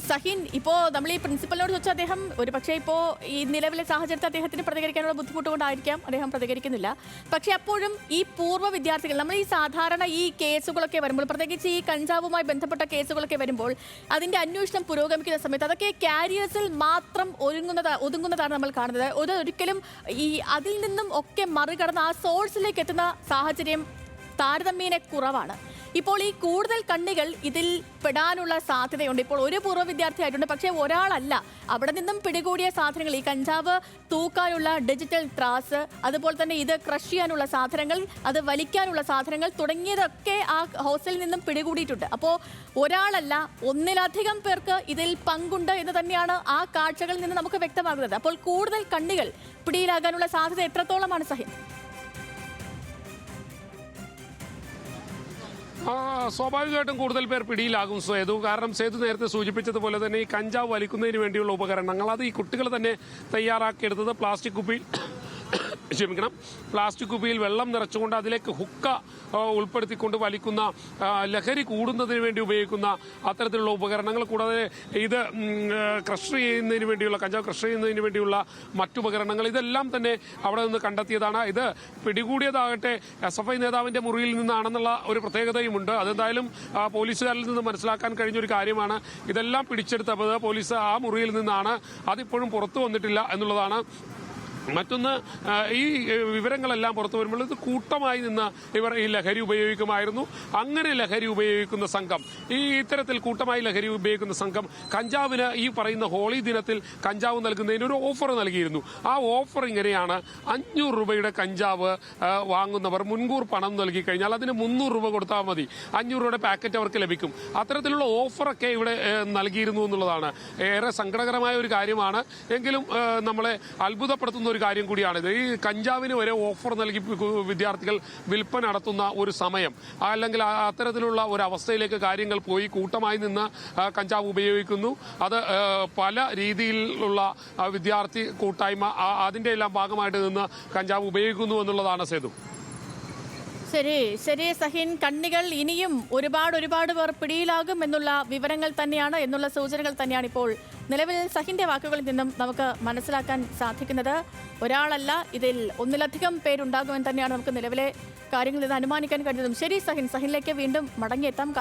സഹിൻ, ഇപ്പോൾ നമ്മൾ ഈ പ്രിൻസിപ്പലിനോട് ചോദിച്ചാൽ അദ്ദേഹം ഒരു പക്ഷേ ഇപ്പോൾ ഈ നിലവിലെ സാഹചര്യത്തിൽ അദ്ദേഹത്തിന് പ്രതികരിക്കാനുള്ള ബുദ്ധിമുട്ട് കൊണ്ടായിരിക്കാം അദ്ദേഹം പ്രതികരിക്കുന്നില്ല. പക്ഷേ അപ്പോഴും ഈ പൂർവ്വ വിദ്യാർത്ഥികൾ, നമ്മൾ ഈ സാധാരണ ഈ കേസുകളൊക്കെ വരുമ്പോൾ, പ്രത്യേകിച്ച് ഈ കഞ്ചാവുമായി ബന്ധപ്പെട്ട കേസുകളൊക്കെ വരുമ്പോൾ അതിൻ്റെ അന്വേഷണം പുരോഗമിക്കുന്ന സമയത്ത് അതൊക്കെ കാരിയേഴ്സിൽ മാത്രം ഒതുങ്ങുന്നതാണ് നമ്മൾ കാണുന്നത്. ഒരിക്കലും ഈ അതിൽ നിന്നും ഒക്കെ മറികടന്ന് ആ സോഴ്സിലേക്ക് എത്തുന്ന സാഹചര്യം താരതമ്യേന കുറവാണ്. ഇപ്പോൾ ഈ കൂടുതൽ കണ്ണികൾ ഇതിൽ പെടാനുള്ള സാധ്യതയുണ്ട്. ഇപ്പോൾ ഒരു പൂർവ്വ വിദ്യാർത്ഥി ആയിട്ടുണ്ട്, പക്ഷേ ഒരാളല്ല. അവിടെ നിന്നും പിടികൂടിയ സാധനങ്ങൾ, ഈ കഞ്ചാവ് തൂക്കാനുള്ള ഡിജിറ്റൽ ത്രാസ്, അതുപോലെ തന്നെ ഇത് ക്രഷ് ചെയ്യാനുള്ള സാധനങ്ങൾ, അത് വലിക്കാനുള്ള സാധനങ്ങൾ തുടങ്ങിയതൊക്കെ ആ ഹോസ്റ്റലിൽ നിന്നും പിടികൂടിയിട്ടുണ്ട്. അപ്പോൾ ഒരാളല്ല, ഒന്നിലധികം പേർക്ക് ഇതിൽ പങ്കുണ്ട് എന്ന് തന്നെയാണ് ആ കാഴ്ചകളിൽ നിന്ന് നമുക്ക് വ്യക്തമാകുന്നത്. അപ്പോൾ കൂടുതൽ കണ്ണികൾ പിടിയിലാകാനുള്ള സാധ്യത എത്രത്തോളമാണ് സഹിൻ? സ്വാഭാവികമായിട്ടും കൂടുതൽ പേർ പിടിയിലാകും സേതു. കാരണം സേതു നേരത്തെ സൂചിപ്പിച്ചതുപോലെ തന്നെ ഈ കഞ്ചാവ് വലിക്കുന്നതിന് വേണ്ടിയുള്ള ഉപകരണങ്ങൾ അത് ഈ കുട്ടികൾ തന്നെ തയ്യാറാക്കിയെടുത്തത് പ്ലാസ്റ്റിക് കുപ്പിയിൽ വെള്ളം നിറച്ചുകൊണ്ട് അതിലേക്ക് ഹുക്ക ഉൾപ്പെടുത്തിക്കൊണ്ട് വലിക്കുന്ന, ലഹരി കൂടുന്നതിന് വേണ്ടി ഉപയോഗിക്കുന്ന അത്തരത്തിലുള്ള ഉപകരണങ്ങൾ, കൂടാതെ ഇത് ക്രഷ് ചെയ്യുന്നതിന് വേണ്ടിയുള്ള, കഞ്ചാവ് ക്രഷ് ചെയ്യുന്നതിന് വേണ്ടിയുള്ള മറ്റുപകരണങ്ങൾ, ഇതെല്ലാം തന്നെ അവിടെ നിന്ന് കണ്ടെത്തിയതാണ്. ഇത് പിടികൂടിയതാകട്ടെ SFI നേതാവിന്റെ മുറിയിൽ നിന്നാണെന്നുള്ള ഒരു പ്രത്യേകതയുമുണ്ട്. അതെന്തായാലും പോലീസുകാരിൽ നിന്ന് മനസ്സിലാക്കാൻ കഴിഞ്ഞൊരു കാര്യമാണ്. ഇതെല്ലാം പിടിച്ചെടുത്തത് പോലീസ് ആ മുറിയിൽ നിന്നാണ്. അതിപ്പോഴും പുറത്തു വന്നിട്ടില്ല എന്നുള്ളതാണ്. മറ്റൊന്ന്, ഈ വിവരങ്ങളെല്ലാം പുറത്തു വരുമ്പോൾ ഇത് കൂട്ടമായി നിന്ന് ഇവർ ഈ ലഹരി ഉപയോഗിക്കുമായിരുന്നു. അങ്ങനെ ലഹരി ഉപയോഗിക്കുന്ന സംഘം, ഇത്തരത്തിൽ കൂട്ടമായി ലഹരി ഉപയോഗിക്കുന്ന സംഘം കഞ്ചാവിന് ഈ പറയുന്ന ഹോളി ദിനത്തിൽ കഞ്ചാവ് നൽകുന്നതിന് ഒരു ഓഫർ നൽകിയിരുന്നു. ആ ഓഫർ ഇങ്ങനെയാണ്: 500 രൂപയുടെ കഞ്ചാവ് വാങ്ങുന്നവർ മുൻകൂർ പണം നൽകി കഴിഞ്ഞാൽ അതിന് 300 രൂപ കൊടുത്താൽ മതി, 500 രൂപയുടെ പാക്കറ്റ് അവർക്ക് ലഭിക്കും. അത്തരത്തിലുള്ള ഓഫറൊക്കെ ഇവിടെ നൽകിയിരുന്നു എന്നുള്ളതാണ്. ഏറെ സങ്കടകരമായ ഒരു കാര്യമാണ്. എങ്കിലും നമ്മളെ അത്ഭുതപ്പെടുത്തുന്ന ഒരു കാര്യം കൂടിയാണിത്. ഈ കഞ്ചാവിന് വരെ ഓഫർ നൽകി വിദ്യാർത്ഥികൾ വിൽപ്പന നടത്തുന്ന ഒരു സമയം, അല്ലെങ്കിൽ അത്തരത്തിലുള്ള ഒരു അവസ്ഥയിലേക്ക് കാര്യങ്ങൾ പോയി. കൂട്ടമായി നിന്ന് കഞ്ചാവ് ഉപയോഗിക്കുന്നു. അത് പല രീതിയിലുള്ള വിദ്യാർത്ഥി കൂട്ടായ്മ അതിന്റെ എല്ലാം ഭാഗമായിട്ട് നിന്ന് കഞ്ചാവ് ഉപയോഗിക്കുന്നു എന്നുള്ളതാണ് സേതു. ശരി സഹിൻ, കണ്ണികൾ ഇനിയും ഒരുപാട് പേർ പിടിയിലാകും എന്നുള്ള വിവരങ്ങൾ തന്നെയാണ്, എന്നുള്ള സൂചനകൾ തന്നെയാണ് ഇപ്പോൾ നിലവിൽ സഹിന്റെ വാക്കുകളിൽ നിന്നും നമുക്ക് മനസ്സിലാക്കാൻ സാധിക്കുന്നത്. ഒരാളല്ല, ഇതിൽ ഒന്നിലധികം പേരുണ്ടാകുമെന്ന് തന്നെയാണ് നമുക്ക് നിലവിലെ കാര്യങ്ങളിൽ നിന്ന് അനുമാനിക്കാൻ കഴിയുന്നതും. ശരി സഹിൻ, സഹിനിലേക്ക് വീണ്ടും മടങ്ങിയെത്താം.